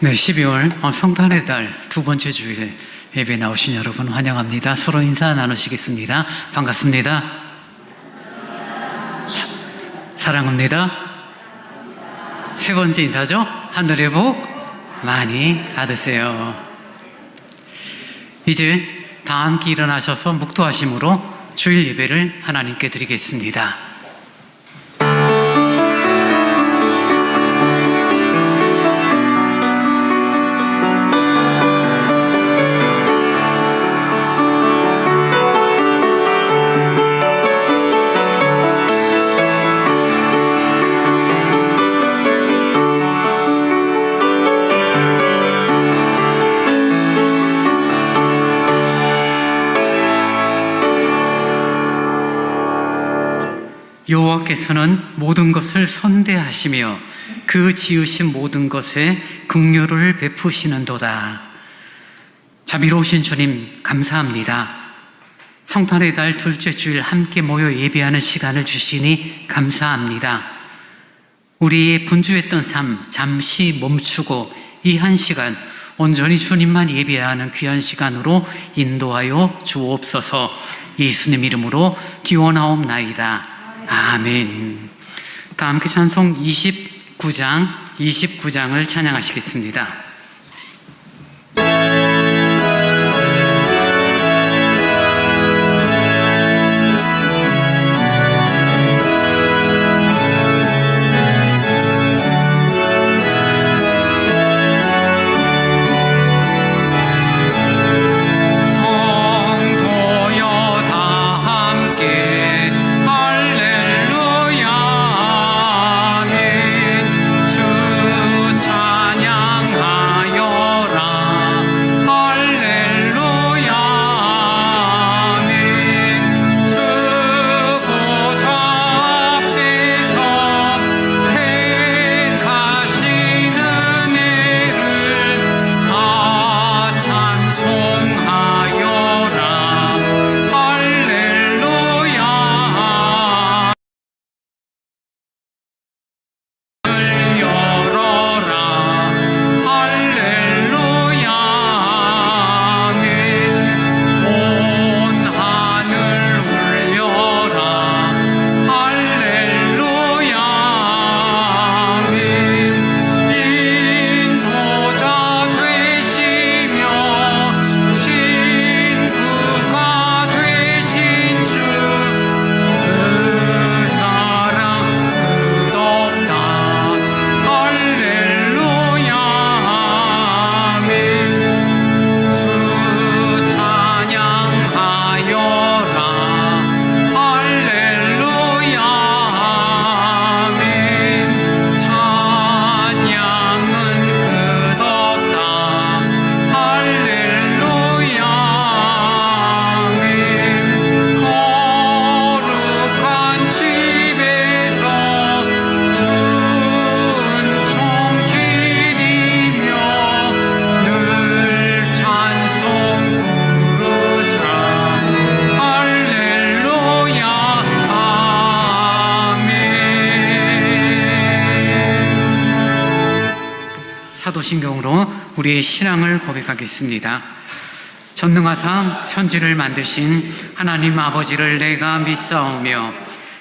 네, 12월 성탄의 달 두 번째 주일 예배 나오신 여러분 환영합니다. 서로 인사 나누시겠습니다. 반갑습니다. 사랑합니다. 세 번째 인사죠. 하늘의 복 많이 받으세요. 이제 다 함께 일어나셔서 묵도하심으로 주일 예배를 하나님께 드리겠습니다. 여호와께서는 모든 것을 선대하시며 그 지으신 모든 것에 긍휼을 베푸시는도다. 자비로우신 주님 감사합니다. 성탄의 달 둘째 주일 함께 모여 예배하는 시간을 주시니 감사합니다. 우리의 분주했던 삶 잠시 멈추고 이 한 시간 온전히 주님만 예배하는 귀한 시간으로 인도하여 주옵소서. 예수님 이름으로 기원하옵나이다. 아멘. 다 함께 찬송 29장을 찬양하시겠습니다. 사도신경으로 우리의 신앙을 고백하겠습니다. 전능하사 천지를 만드신 하나님 아버지를 내가 믿사오며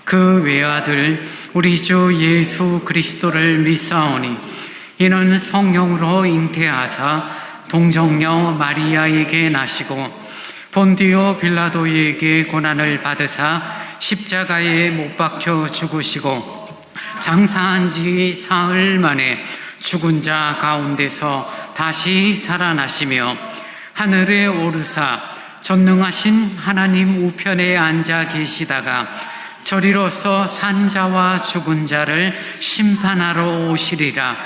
그 외아들 우리 주 예수 그리스도를 믿사오니 이는 성령으로 잉태하사 동정녀 마리아에게 나시고 본디오 빌라도에게 고난을 받으사 십자가에 못 박혀 죽으시고 장사한 지 사흘 만에 죽은 자 가운데서 다시 살아나시며 하늘에 오르사 전능하신 하나님 우편에 앉아 계시다가 저리로서 산자와 죽은 자를 심판하러 오시리라.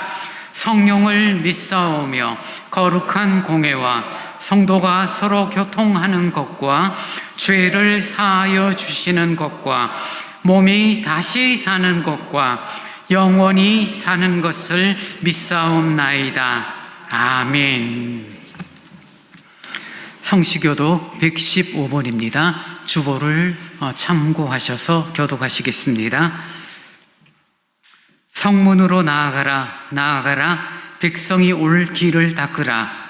성령을 믿사오며 거룩한 공회와 성도가 서로 교통하는 것과 죄를 사하여 주시는 것과 몸이 다시 사는 것과 영원히 사는 것을 믿사옵나이다. 아멘. 성시교도 115번입니다. 주보를 참고하셔서 교독하시겠습니다. 성문으로 나아가라, 나아가라. 백성이 올 길을 닦으라.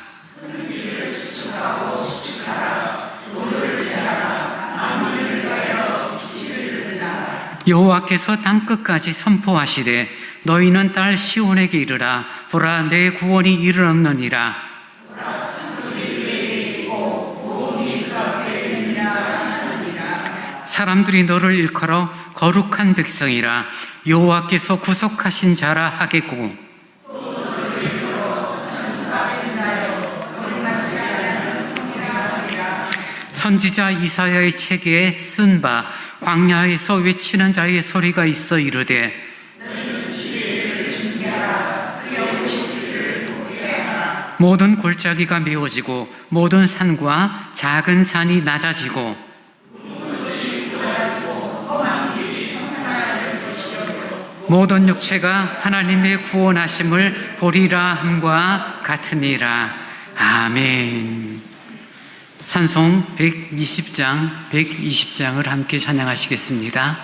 여호와께서 땅끝까지 선포하시되 너희는 딸 시온에게 이르라. 보라, 내 구원이 이르렀느니라. 사람들이 너를 일컬어 거룩한 백성이라. 여호와께서 구속하신 자라 하겠고, 선지자 이사야의 책에 쓴 바 광야에서 외치는 자의 소리가 있어 이르되 모든 골짜기가 메워지고 모든 산과 작은 산이 낮아지고 모든 육체가 하나님의 구원하심을 보리라 함과 같으니라. 아멘. 찬송 120장을 함께 찬양하시겠습니다.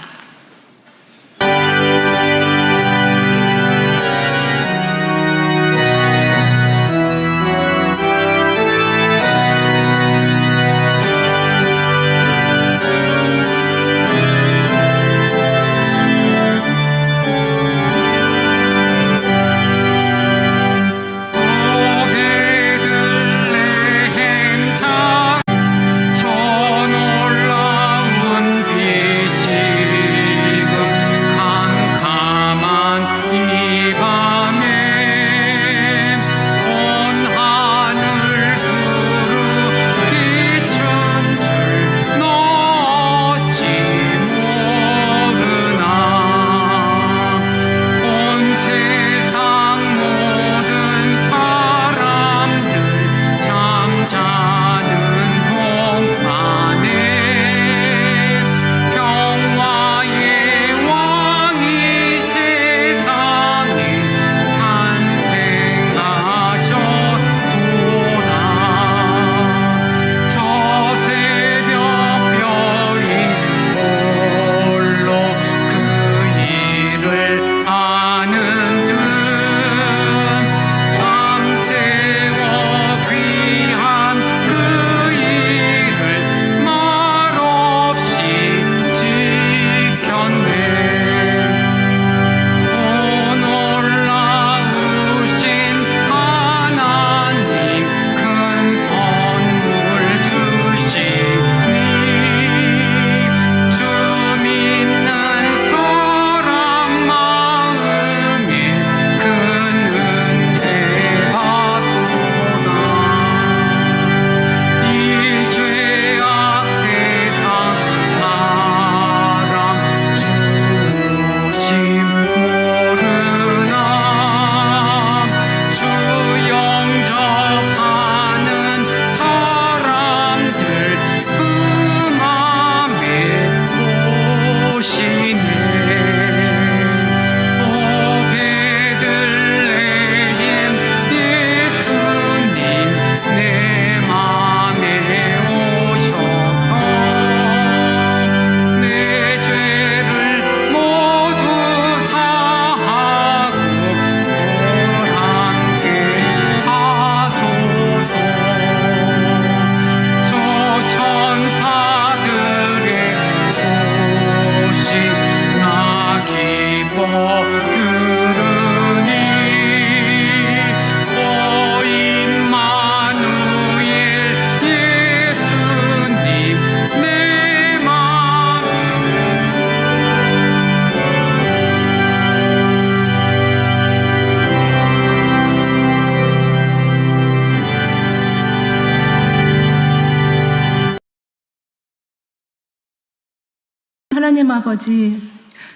하나님 아버지,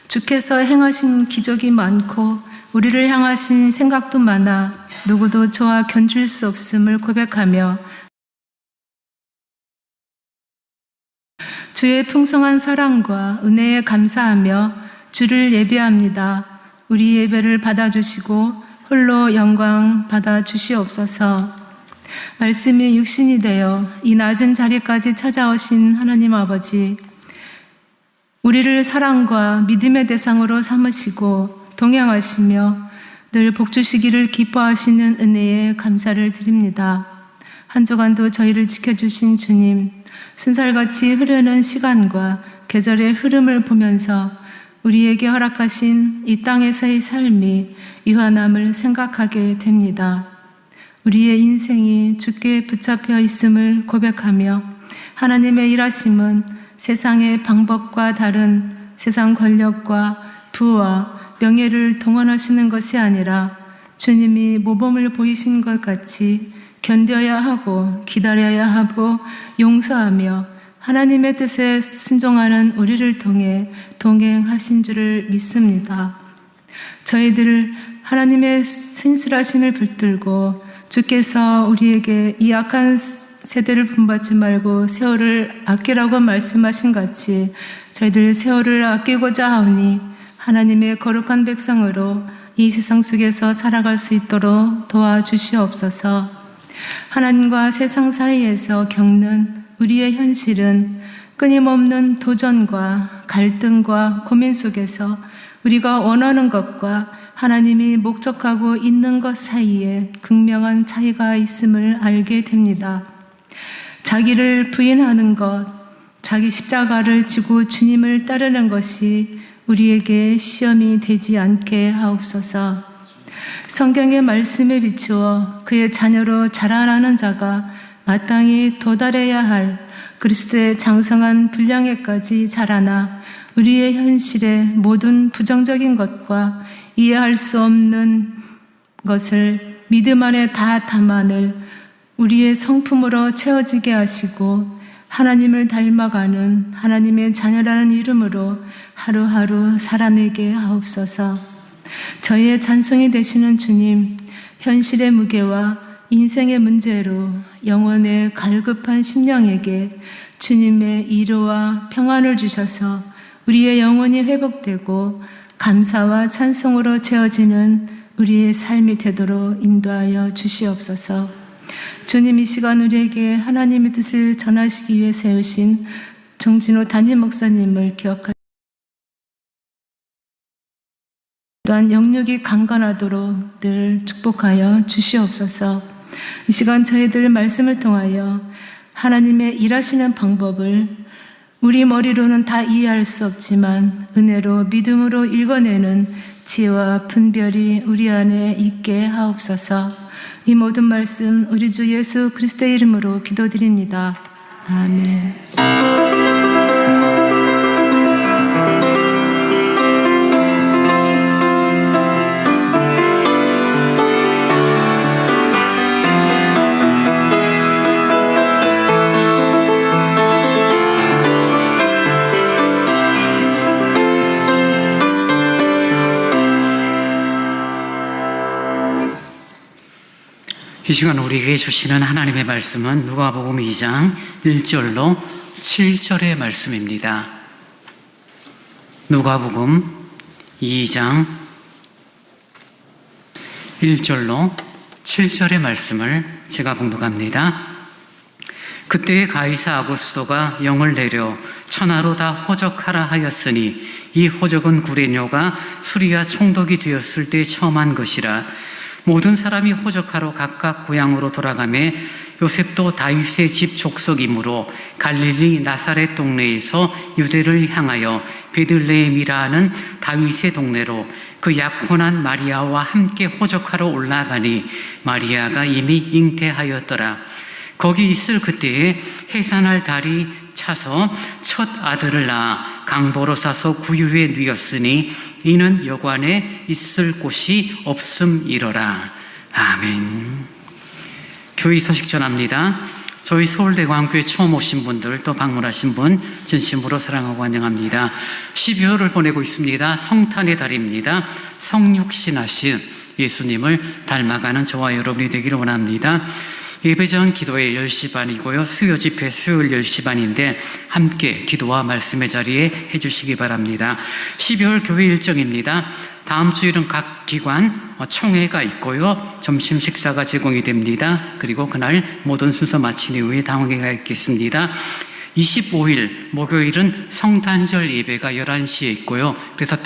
주께서 행하신 기적이 많고 우리를 향하신 생각도 많아 누구도 저와 견줄 수 없음을 고백하며 주의 풍성한 사랑과 은혜에 감사하며 주를 예배합니다. 우리 예배를 받아주시고 홀로 영광 받아주시옵소서. 말씀이 육신이 되어 이 낮은 자리까지 찾아오신 하나님 아버지, 우리를 사랑과 믿음의 대상으로 삼으시고 동행하시며 늘 복주시기를 기뻐하시는 은혜에 감사를 드립니다. 한 주간도 저희를 지켜주신 주님, 순살같이 흐르는 시간과 계절의 흐름을 보면서 우리에게 허락하신 이 땅에서의 삶이 유한함을 생각하게 됩니다. 우리의 인생이 주께 붙잡혀 있음을 고백하며 하나님의 일하심은 세상의 방법과 다른 세상 권력과 부와 명예를 동원하시는 것이 아니라 주님이 모범을 보이신 것 같이 견뎌야 하고 기다려야 하고 용서하며 하나님의 뜻에 순종하는 우리를 통해 동행하신 줄을 믿습니다. 저희들 하나님의 신실하심을 붙들고 주께서 우리에게 이 악한 세대를 분받지 말고 세월을 아끼라고 말씀하신 같이 저희들 세월을 아끼고자 하오니 하나님의 거룩한 백성으로 이 세상 속에서 살아갈 수 있도록 도와주시옵소서. 하나님과 세상 사이에서 겪는 우리의 현실은 끊임없는 도전과 갈등과 고민 속에서 우리가 원하는 것과 하나님이 목적하고 있는 것 사이에 극명한 차이가 있음을 알게 됩니다. 자기를 부인하는 것, 자기 십자가를 지고 주님을 따르는 것이 우리에게 시험이 되지 않게 하옵소서. 성경의 말씀에 비추어 그의 자녀로 자라나는 자가 마땅히 도달해야 할 그리스도의 장성한 분량에까지 자라나 우리의 현실의 모든 부정적인 것과 이해할 수 없는 것을 믿음 안에 다 담아낼 우리의 성품으로 채워지게 하시고 하나님을 닮아가는 하나님의 자녀라는 이름으로 하루하루 살아내게 하옵소서. 저희의 찬송이 되시는 주님, 현실의 무게와 인생의 문제로 영혼의 갈급한 심령에게 주님의 위로와 평안을 주셔서 우리의 영혼이 회복되고 감사와 찬송으로 채워지는 우리의 삶이 되도록 인도하여 주시옵소서. 주님, 이 시간 우리에게 하나님의 뜻을 전하시기 위해 세우신 정진호 담임 목사님을 기억하시고 또한 영육이 강건하도록 늘 축복하여 주시옵소서. 이 시간 저희들 말씀을 통하여 하나님의 일하시는 방법을 우리 머리로는 다 이해할 수 없지만 은혜로 믿음으로 읽어내는 지혜와 분별이 우리 안에 있게 하옵소서. 이 모든 말씀 우리 주 예수 그리스도의 이름으로 기도드립니다. 아멘. 이 시간 우리에게 주시는 하나님의 말씀은 누가복음 2장 1절로 7절의 말씀입니다. 누가복음 2장 1절로 7절의 말씀을 제가 봉독합니다. 그때 가이사 아구스도가 영을 내려 천하로 다 호적하라 하였으니 이 호적은 구레뇨가 수리와 총독이 되었을 때 처음 한 것이라. 모든 사람이 호적하러 각각 고향으로 돌아가매 요셉도 다윗의 집 족속이므로 갈릴리 나사렛 동네에서 유대를 향하여 베들레헴이라 하는 다윗의 동네로 그 약혼한 마리아와 함께 호적하러 올라가니 마리아가 이미 잉태하였더라. 거기 있을 그때에 해산할 달이 차서 첫 아들을 낳아 강보로 싸서 구유에 누였으니 이는 여관에 있을 곳이 없음이러라. 아멘. 교회 소식 전합니다. 저희 서울대광교회 처음 오신 분들 또 방문하신 분 진심으로 사랑하고 환영합니다. 12월을 보내고 있습니다. 성탄의 달입니다. 성육신하신 예수님을 닮아가는 저와 여러분이 되기를 원합니다. 예배 전 기도회 10시 반이고요. 수요 집회 수요일 10시 반인데 함께 기도와 말씀의 자리에 해주시기 바랍니다. 12월 교회 일정입니다. 다음 주일은 각 기관 총회가 있고요. 점심 식사가 제공이 됩니다. 그리고 그날 모든 순서 마친 이후에 당회가 있겠습니다. 25일 목요일은 성탄절 예배가 11시에 있고요. 그래서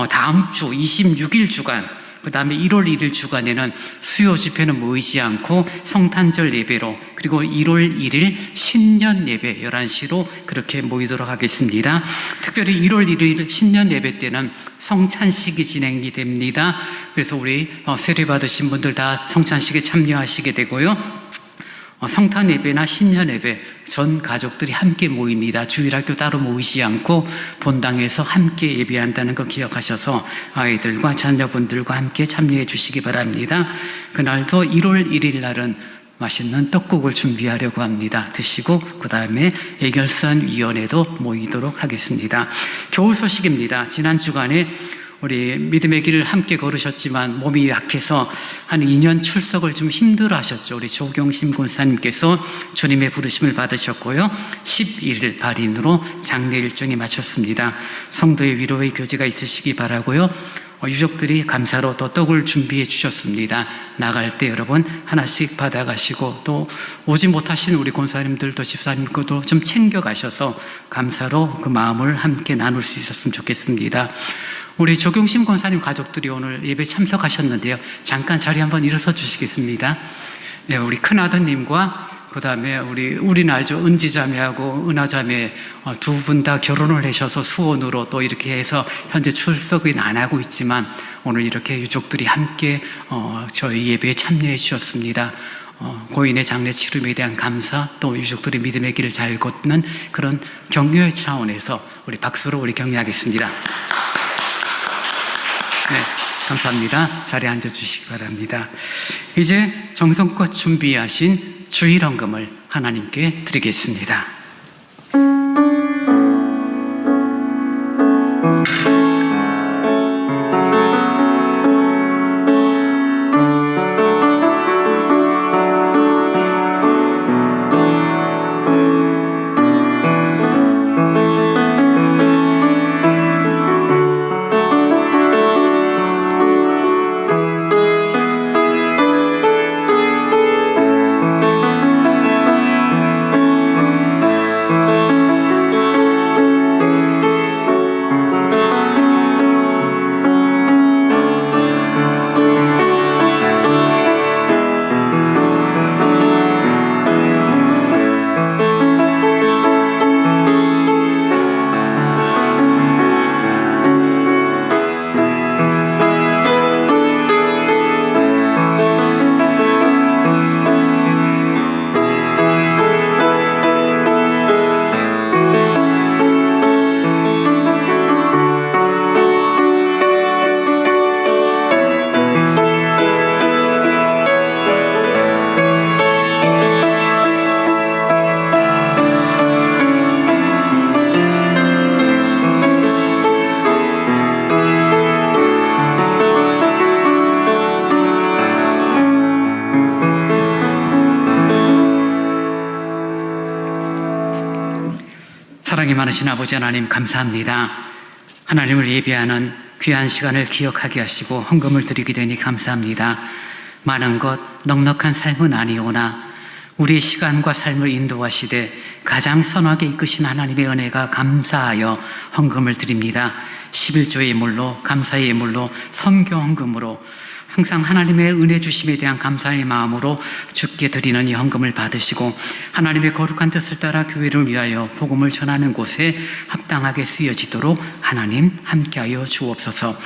다음 주 26일 주간 그 다음에 1월 1일 주간에는 수요 집회는 모이지 않고 성탄절 예배로, 그리고 1월 1일 신년 예배 11시로 그렇게 모이도록 하겠습니다. 특별히 1월 1일 신년 예배 때는 성찬식이 진행이 됩니다. 그래서 우리 세례 받으신 분들 다 성찬식에 참여하시게 되고요. 성탄 예배나 신년 예배 전 가족들이 함께 모입니다. 주일학교 따로 모이지 않고 본당에서 함께 예배한다는 거 기억하셔서 아이들과 자녀분들과 함께 참여해 주시기 바랍니다. 그날도 1월 1일 날은 맛있는 떡국을 준비하려고 합니다. 드시고 그 다음에 예결선위원회도 모이도록 하겠습니다. 교우 소식입니다. 지난 주간에 우리 믿음의 길을 함께 걸으셨지만 몸이 약해서 한 2년 출석을 좀 힘들어 하셨죠. 우리 조경심 권사님께서 주님의 부르심을 받으셨고요. 11일 발인으로 장례 일정에 마쳤습니다. 성도의 위로의 교제가 있으시기 바라고요. 유족들이 감사로 또 떡을 준비해 주셨습니다. 나갈 때 여러분 하나씩 받아가시고 또 오지 못하신 우리 권사님들도 집사님 것도 좀 챙겨가셔서 감사로 그 마음을 함께 나눌 수 있었으면 좋겠습니다. 우리 조경심 권사님 가족들이 오늘 예배 참석하셨는데요. 잠깐 자리 한번 일어서 주시겠습니다. 네, 우리 큰아드님과 그 다음에 우리는 알죠. 은지자매하고 은하자매 두 분 다 결혼을 하셔서 수원으로 또 이렇게 해서 현재 출석은 안 하고 있지만 오늘 이렇게 유족들이 함께 저희 예배에 참여해 주셨습니다. 고인의 장례 치름에 대한 감사, 또 유족들의 믿음의 길을 잘 걷는 그런 격려의 차원에서 우리 박수로 우리 격려하겠습니다. 네, 감사합니다. 자리에 앉아주시기 바랍니다. 이제 정성껏 준비하신 주일 헌금을 하나님께 드리겠습니다. 사랑이 많으신 아버지 하나님 감사합니다. 하나님을 예배하는 귀한 시간을 기억하게 하시고 헌금을 드리게 되니 감사합니다. 많은 것 넉넉한 삶은 아니오나 우리의 시간과 삶을 인도하시되 가장 선하게 이끄신 하나님의 은혜가 감사하여 헌금을 드립니다. 11조의 예물로, 감사의 예물로, 선교 헌금으로 항상 하나님의 은혜 주심에 대한 감사의 마음으로 주께 드리는 이 헌금을 받으시고 하나님의 거룩한 뜻을 따라 교회를 위하여 복음을 전하는 곳에 합당하게 쓰여지도록 하나님 함께하여 주옵소서.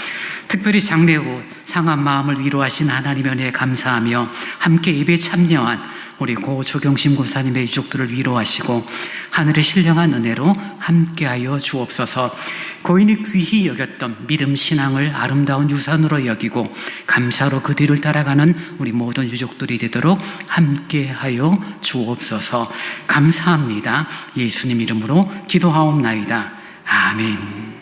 특별히 장례 후 상한 마음을 위로하신 하나님의 은혜에 감사하며 함께 예배에 참여한 우리 고 조경심 권사님의 유족들을 위로하시고 하늘의 신령한 은혜로 함께하여 주옵소서. 고인이 귀히 여겼던 믿음 신앙을 아름다운 유산으로 여기고 감사로 그 뒤를 따라가는 우리 모든 유족들이 되도록 함께하여 주옵소서. 감사합니다. 예수님 이름으로 기도하옵나이다. 아멘.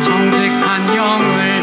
정직한 영을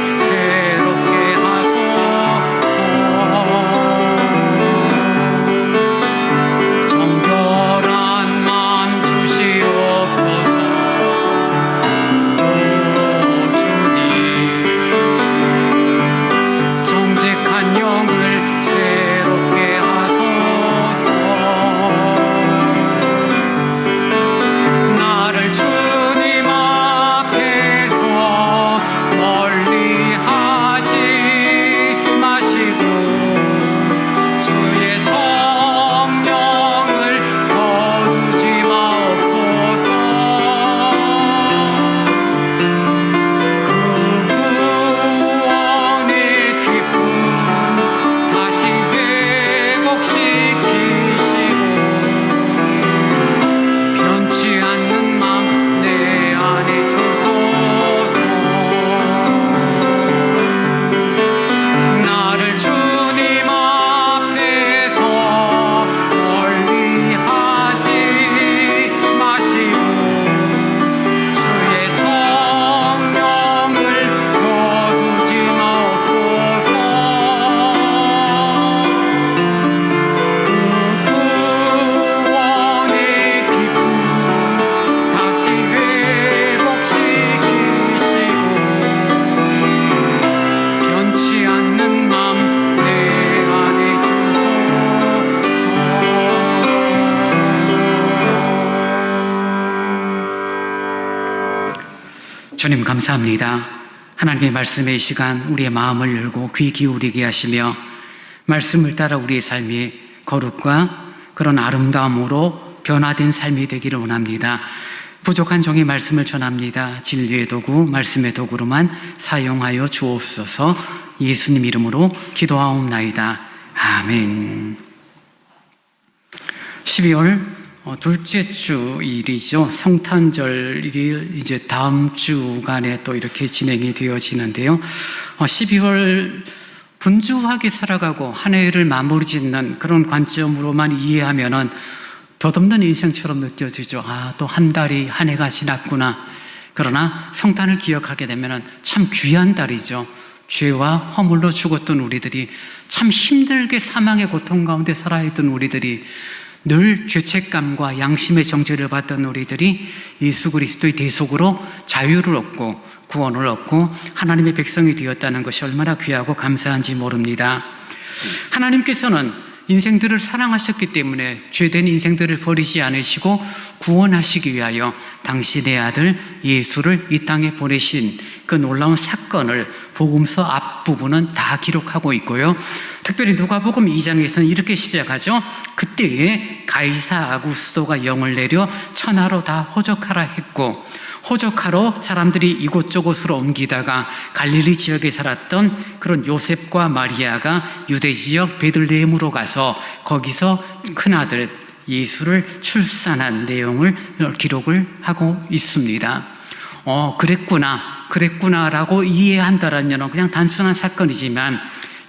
주님 감사합니다. 하나님의 말씀의 이 시간 우리의 마음을 열고 귀 기울이게 하시며 말씀을 따라 우리의 삶이 거룩과 그런 아름다움으로 변화된 삶이 되기를 원합니다. 부족한 종의 말씀을 전합니다. 진리의 도구, 말씀의 도구로만 사용하여 주옵소서. 예수님 이름으로 기도하옵나이다. 아멘. 12월 둘째 주일이죠. 성탄절일 이제 다음 주간에 또 이렇게 진행이 되어지는데요. 12월 분주하게 살아가고 한 해를 마무리 짓는 그런 관점으로만 이해하면은 덧없는 인생처럼 느껴지죠. 또 한 달이 한 해가 지났구나. 그러나 성탄을 기억하게 되면은 참 귀한 달이죠. 죄와 허물로 죽었던 우리들이, 참 힘들게 사망의 고통 가운데 살아있던 우리들이, 늘 죄책감과 양심의 정죄를 받던 우리들이 예수 그리스도의 대속으로 자유를 얻고 구원을 얻고 하나님의 백성이 되었다는 것이 얼마나 귀하고 감사한지 모릅니다. 하나님께서는 인생들을 사랑하셨기 때문에 죄된 인생들을 버리지 않으시고 구원하시기 위하여 당신의 아들 예수를 이 땅에 보내신 그 놀라운 사건을 복음서 앞부분은 다 기록하고 있고요. 특별히 누가복음 2장에서는 이렇게 시작하죠. 그때에 가이사 아구스도가 영을 내려 천하로 다 호적하라 했고, 호적하러 사람들이 이곳저곳으로 옮기다가 갈릴리 지역에 살았던 그런 요셉과 마리아가 유대 지역 베들레헴으로 가서 거기서 큰아들 예수를 출산한 내용을 기록을 하고 있습니다. 그랬구나라고 이해한다라면 그냥 단순한 사건이지만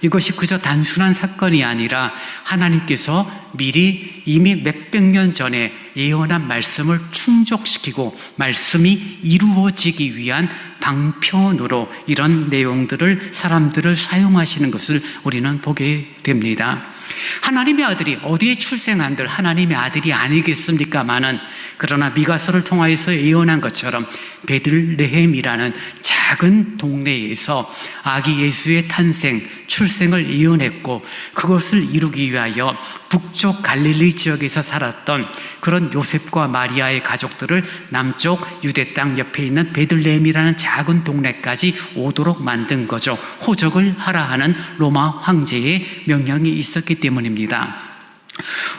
이것이 그저 단순한 사건이 아니라 하나님께서 미리 이미 몇백 년 전에 예언한 말씀을 충족시키고 말씀이 이루어지기 위한 방편으로 이런 내용들을, 사람들을 사용하시는 것을 우리는 보게 됩니다. 하나님의 아들이 어디에 출생한들 하나님의 아들이 아니겠습니까마는, 그러나 미가서를 통하여서 예언한 것처럼 베들레헴이라는 작은 동네에서 아기 예수의 탄생, 출생을 예언했고 그것을 이루기 위하여 북쪽 갈릴리 지역에서 살았던 그런 요셉과 마리아의 가족들을 남쪽 유대 땅 옆에 있는 베들레헴이라는 작은 동네까지 오도록 만든 거죠. 호적을 하라 하는 로마 황제의 명령이 있었기 때문입니다.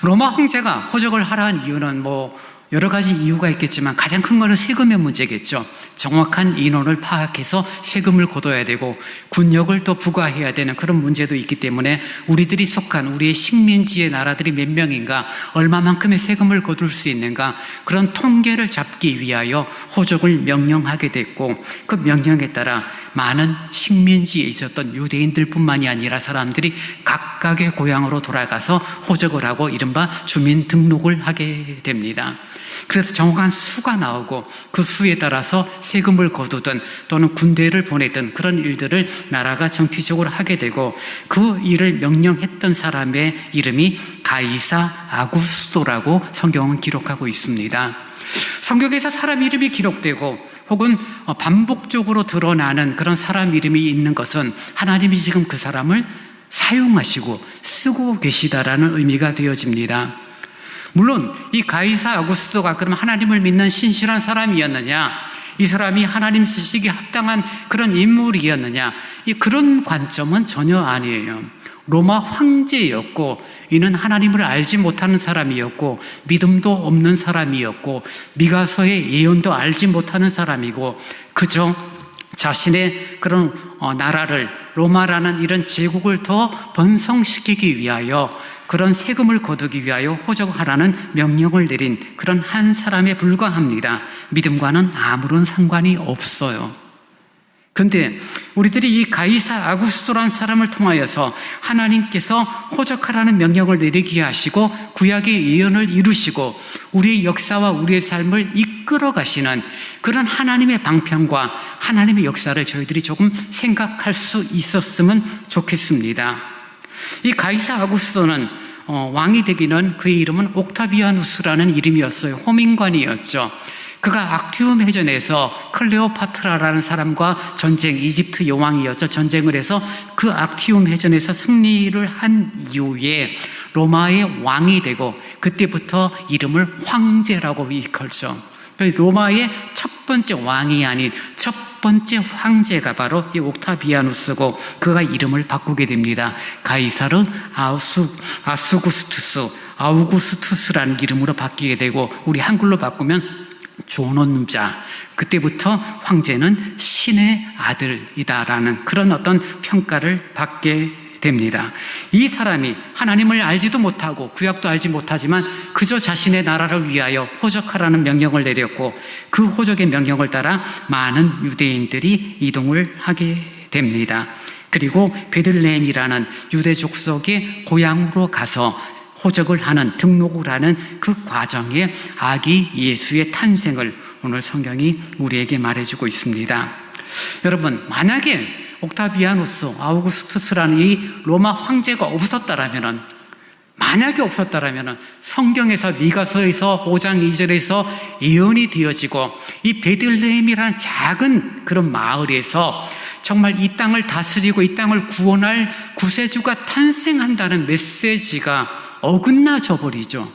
로마 황제가 호적을 하라 한 이유는 여러 가지 이유가 있겠지만 가장 큰 것은 세금의 문제겠죠. 정확한 인원을 파악해서 세금을 걷어야 되고 군역을 또 부과해야 되는 그런 문제도 있기 때문에 우리들이 속한 우리의 식민지의 나라들이 몇 명인가, 얼마만큼의 세금을 거둘 수 있는가, 그런 통계를 잡기 위하여 호적을 명령하게 됐고, 그 명령에 따라 많은 식민지에 있었던 유대인들뿐만이 아니라 사람들이 각각의 고향으로 돌아가서 호적을 하고 이른바 주민 등록을 하게 됩니다. 그래서 정확한 수가 나오고 그 수에 따라서 세금을 거두든 또는 군대를 보내든 그런 일들을 나라가 정치적으로 하게 되고, 그 일을 명령했던 사람의 이름이 가이사 아구스도라고 성경은 기록하고 있습니다. 성경에서 사람 이름이 기록되고 혹은 반복적으로 드러나는 그런 사람 이름이 있는 것은 하나님이 지금 그 사람을 사용하시고 쓰고 계시다라는 의미가 되어집니다. 물론 이 가이사 아구스도가 그럼 하나님을 믿는 신실한 사람이었느냐, 이 사람이 하나님 쓰시기에 합당한 그런 인물이었느냐, 그런 관점은 전혀 아니에요. 로마 황제였고 이는 하나님을 알지 못하는 사람이었고 믿음도 없는 사람이었고 미가서의 예언도 알지 못하는 사람이고 그저 자신의 그런 나라를, 로마라는 이런 제국을 더 번성시키기 위하여 그런 세금을 거두기 위하여 호적하라는 명령을 내린 그런 한 사람에 불과합니다. 믿음과는 아무런 상관이 없어요. 그런데 우리들이 이 가이사 아구스도라는 사람을 통하여서 하나님께서 호적하라는 명령을 내리게 하시고 구약의 예언을 이루시고 우리의 역사와 우리의 삶을 이끌어 가시는 그런 하나님의 방편과 하나님의 역사를 저희들이 조금 생각할 수 있었으면 좋겠습니다. 이 가이사 아구스도는 왕이 되기는 그의 이름은 옥타비아누스라는 이름이었어요. 호민관이었죠. 그가 악티움 해전에서 클레오파트라라는 사람과 전쟁, 이집트 여왕이었죠. 전쟁을 해서 그 악티움 해전에서 승리를 한 이후에 로마의 왕이 되고 그때부터 이름을 황제라고 일컬죠. 로마의 첫 번째 왕이 아닌 첫 첫 번째 황제가 바로 이 옥타비아누스고 그가 이름을 바꾸게 됩니다. 가이사르 아우구스투스라는 이름으로 바뀌게 되고 우리 한글로 바꾸면 존엄자. 그때부터 황제는 신의 아들이다라는 그런 어떤 평가를 받게 됩니다. 이 사람이 하나님을 알지도 못하고 구약도 알지 못하지만 그저 자신의 나라를 위하여 호적하라는 명령을 내렸고 그 호적의 명령을 따라 많은 유대인들이 이동을 하게 됩니다. 그리고 베들레헴이라는 유대 족속의 고향으로 가서 호적을 하는, 등록을 하는 그 과정에 아기 예수의 탄생을 오늘 성경이 우리에게 말해주고 있습니다. 여러분, 만약에 옥타비아누스, 아우구스투스라는 이 로마 황제가 없었다라면은, 만약에 없었다라면은 성경에서 미가서에서 5장 2절에서 예언이 되어지고 이 베들레헴이라는 작은 그런 마을에서 정말 이 땅을 다스리고 이 땅을 구원할 구세주가 탄생한다는 메시지가 어긋나져 버리죠.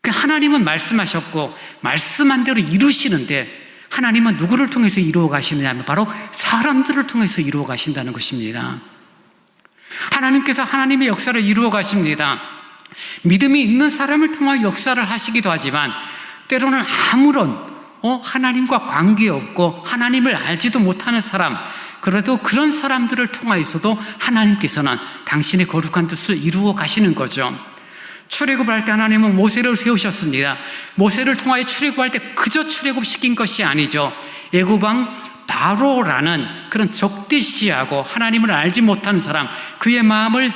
하나님은 말씀하셨고 말씀한 대로 이루시는데 하나님은 누구를 통해서 이루어 가시느냐면 바로 사람들을 통해서 이루어 가신다는 것입니다. 하나님께서 하나님의 역사를 이루어 가십니다. 믿음이 있는 사람을 통해 역사를 하시기도 하지만 때로는 아무런 하나님과 관계없고 하나님을 알지도 못하는 사람, 그래도 그런 사람들을 통하여서도 하나님께서는 당신의 거룩한 뜻을 이루어 가시는 거죠. 출애굽할 때 하나님은 모세를 세우셨습니다. 모세를 통하여 출애굽할 때 그저 출애굽시킨 것이 아니죠. 애굽 왕 바로라는 그런 적대시하고 하나님을 알지 못하는 사람, 그의 마음을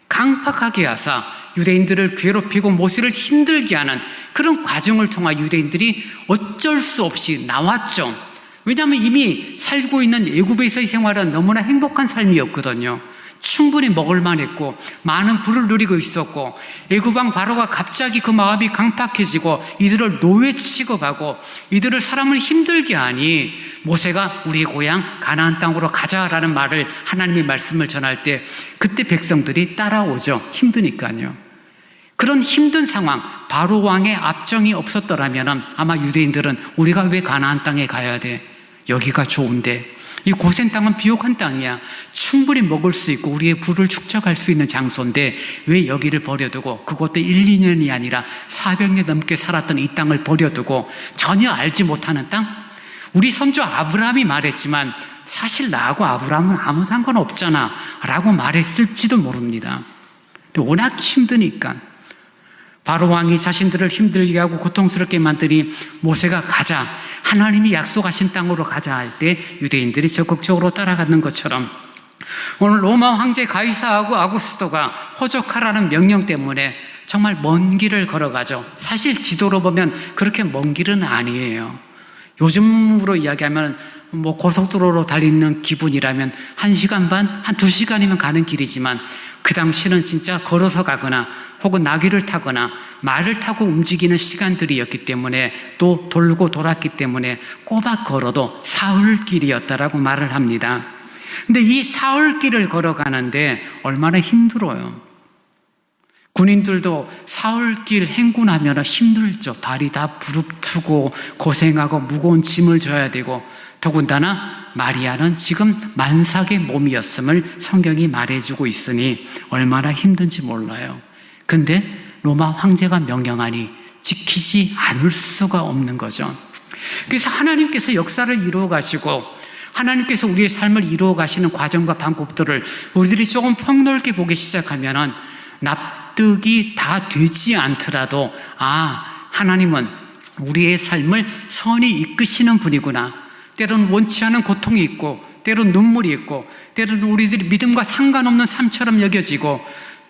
강팍하게 하사 유대인들을 괴롭히고 모세를 힘들게 하는 그런 과정을 통해 유대인들이 어쩔 수 없이 나왔죠. 왜냐하면 이미 살고 있는 애굽에서의 생활은 너무나 행복한 삶이었거든요. 충분히 먹을 만했고 많은 부를 누리고 있었고 애굽 왕 바로가 갑자기 그 마음이 강팍해지고 이들을 노예 취급하고 이들을 사람을 힘들게 하니 모세가 우리의 고향 가나안 땅으로 가자라는 말을 하나님의 말씀을 전할 때 그때 백성들이 따라오죠. 힘드니까요. 그런 힘든 상황, 바로 왕의 압정이 없었더라면 아마 유대인들은 우리가 왜 가나안 땅에 가야 돼? 여기가 좋은데, 이 고센 땅은 비옥한 땅이야. 충분히 먹을 수 있고 우리의 부를 축적할 수 있는 장소인데 왜 여기를 버려두고, 그것도 1, 2년이 아니라 400년 넘게 살았던 이 땅을 버려두고 전혀 알지 못하는 땅? 우리 선조 아브라함이 말했지만 사실 나하고 아브라함은 아무 상관없잖아 라고 말했을지도 모릅니다. 워낙 힘드니까 바로 왕이 자신들을 힘들게 하고 고통스럽게 만드니 모세가 가자, 하나님이 약속하신 땅으로 가자 할 때 유대인들이 적극적으로 따라가는 것처럼 오늘 로마 황제 가이사하고 아구스토가 호적하라는 명령 때문에 정말 먼 길을 걸어가죠. 사실 지도로 보면 그렇게 먼 길은 아니에요. 요즘으로 이야기하면 고속도로로 달리는 기분이라면 1시간 반, 한 2시간이면 가는 길이지만 그 당시는 진짜 걸어서 가거나 혹은 나귀를 타거나 말을 타고 움직이는 시간들이었기 때문에 또 돌고 돌았기 때문에 꼬박 걸어도 사흘길이었다라고 말을 합니다. 근데 이 사흘길을 걸어가는데 얼마나 힘들어요. 군인들도 사흘길 행군하면 힘들죠. 발이 다 부릅뜨고 고생하고 무거운 짐을 져야 되고 더군다나 마리아는 지금 만삭의 몸이었음을 성경이 말해주고 있으니 얼마나 힘든지 몰라요. 근데 로마 황제가 명령하니 지키지 않을 수가 없는 거죠. 그래서 하나님께서 역사를 이루어 가시고 하나님께서 우리의 삶을 이루어 가시는 과정과 방법들을 우리들이 조금 폭넓게 보기 시작하면 납득이 다 되지 않더라도 하나님은 우리의 삶을 선히 이끄시는 분이구나. 때로는 원치 않은 고통이 있고 때로는 눈물이 있고 때로는 우리들이 믿음과 상관없는 삶처럼 여겨지고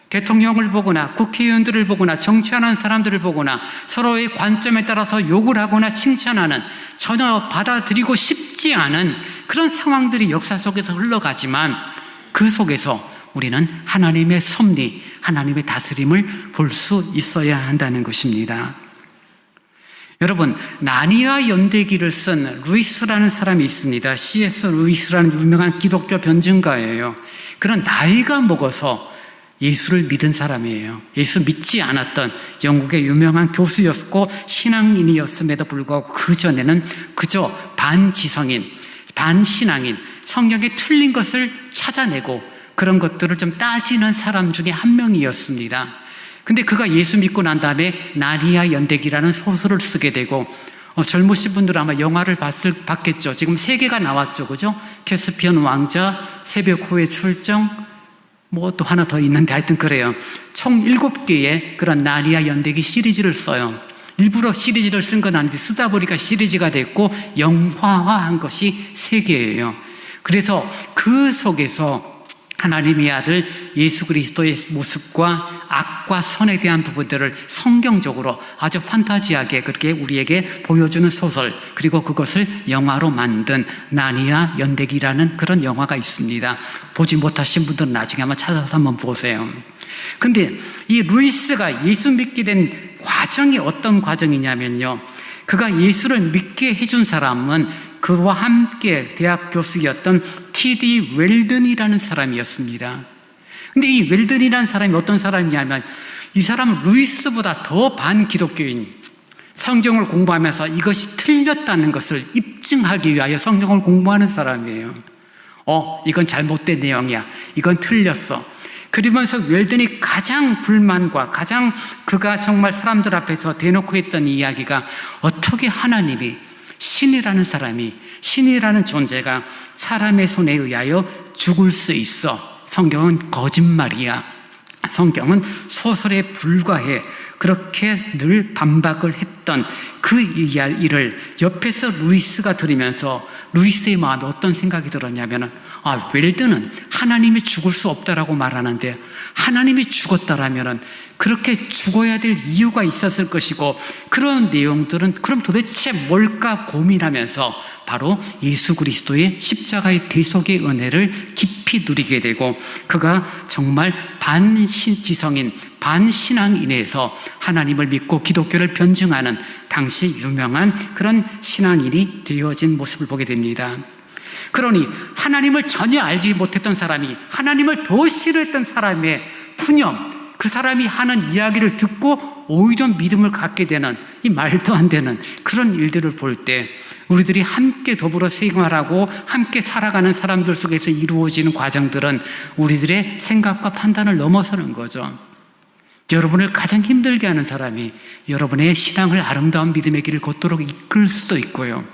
대통령을 보거나 국회의원들을 보거나 정치하는 사람들을 보거나 서로의 관점에 따라서 욕을 하거나 칭찬하는 전혀 받아들이고 싶지 않은 그런 상황들이 역사 속에서 흘러가지만 그 속에서 우리는 하나님의 섭리, 하나님의 다스림을 볼 수 있어야 한다는 것입니다. 여러분, 나니아 연대기를 쓴 루이스라는 사람이 있습니다. C.S. 루이스라는 유명한 기독교 변증가예요. 그런 나이가 먹어서 예수를 믿은 사람이에요. 예수 믿지 않았던 영국의 유명한 교수였고 신앙인이었음에도 불구하고 그전에는 그저 반지성인, 반신앙인, 성경에 틀린 것을 찾아내고 그런 것들을 좀 따지는 사람 중에 한 명이었습니다. 근데 그가 예수 믿고 난 다음에 나리아 연대기라는 소설을 쓰게 되고 젊으신 분들은 아마 영화를 봤겠죠. 지금 3개가 나왔죠. 그죠? 캐스피언 왕자, 새벽 후의 출정, 뭐 또 하나 더 있는데 하여튼 그래요. 총 7개의 그런 나리아 연대기 시리즈를 써요. 일부러 시리즈를 쓴 건 아닌데 쓰다 보니까 시리즈가 됐고 영화화한 것이 3개예요. 그래서 그 속에서 하나님의 아들 예수 그리스도의 모습과 악과 선에 대한 부분들을 성경적으로 아주 판타지하게 그렇게 우리에게 보여주는 소설, 그리고 그것을 영화로 만든 나리아 연대기라는 그런 영화가 있습니다. 보지 못하신 분들은 나중에 한번 찾아서 한번 보세요. 근데 이 루이스가 예수 믿게 된 과정이 어떤 과정이냐면요, 그가 예수를 믿게 해준 사람은 그와 함께 대학 교수였던 T.D. 웰든이라는 사람이었습니다. 근데 이 웰든이라는 사람이 어떤 사람이냐면 이 사람은 루이스보다 더 반기독교인, 성경을 공부하면서 이것이 틀렸다는 것을 입증하기 위하여 성경을 공부하는 사람이에요. 이건 잘못된 내용이야. 이건 틀렸어. 그러면서 웰든이 가장 불만과 가장 그가 정말 사람들 앞에서 대놓고 했던 이야기가 어떻게 하나님이, 신이라는 사람이, 신이라는 존재가 사람의 손에 의하여 죽을 수 있어. 성경은 거짓말이야. 성경은 소설에 불과해. 그렇게 늘 반박을 했던 그 일을 옆에서 루이스가 들으면서 루이스의 마음에 어떤 생각이 들었냐면, 웰든은 하나님이 죽을 수 없다라고 말하는데 하나님이 죽었다라면 그렇게 죽어야 될 이유가 있었을 것이고, 그런 내용들은 그럼 도대체 뭘까 고민하면서 바로 예수 그리스도의 십자가의 대속의 은혜를 깊이 누리게 되고, 그가 정말 반지성인, 반신앙인에서 하나님을 믿고 기독교를 변증하는 당시 유명한 그런 신앙인이 되어진 모습을 보게 됩니다. 그러니 하나님을 전혀 알지 못했던 사람이 하나님을 더 싫어했던 사람의 푸념, 그 사람이 하는 이야기를 듣고 오히려 믿음을 갖게 되는, 이 말도 안 되는 그런 일들을 볼 때 우리들이 함께 더불어 생활하고 함께 살아가는 사람들 속에서 이루어지는 과정들은 우리들의 생각과 판단을 넘어서는 거죠. 여러분을 가장 힘들게 하는 사람이 여러분의 신앙을 아름다운 믿음의 길을 걷도록 이끌 수도 있고요,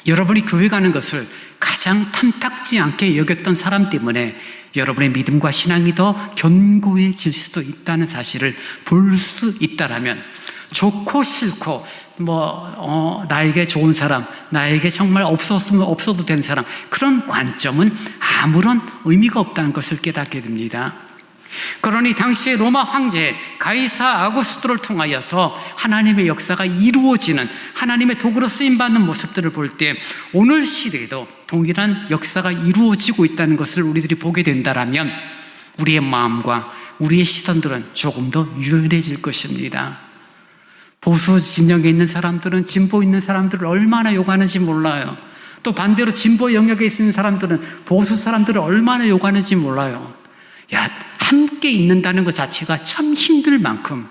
여러분이 교회 가는 것을 가장 탐탁지 않게 여겼던 사람 때문에 여러분의 믿음과 신앙이 더 견고해질 수도 있다는 사실을 볼 수 있다라면, 좋고 싫고 나에게 좋은 사람, 나에게 정말 없었으면 없어도 되는 사람, 그런 관점은 아무런 의미가 없다는 것을 깨닫게 됩니다. 그러니 당시의 로마 황제 가이사 아구스토를 통하여서 하나님의 역사가 이루어지는, 하나님의 도구로 쓰임받는 모습들을 볼 때 오늘 시대에도 동일한 역사가 이루어지고 있다는 것을 우리들이 보게 된다면 우리의 마음과 우리의 시선들은 조금 더 유연해질 것입니다. 보수 진영에 있는 사람들은 진보 있는 사람들을 얼마나 욕하는지 몰라요. 또 반대로 진보 영역에 있는 사람들은 보수 사람들을 얼마나 욕하는지 몰라요. 함께 있는다는 것 자체가 참 힘들 만큼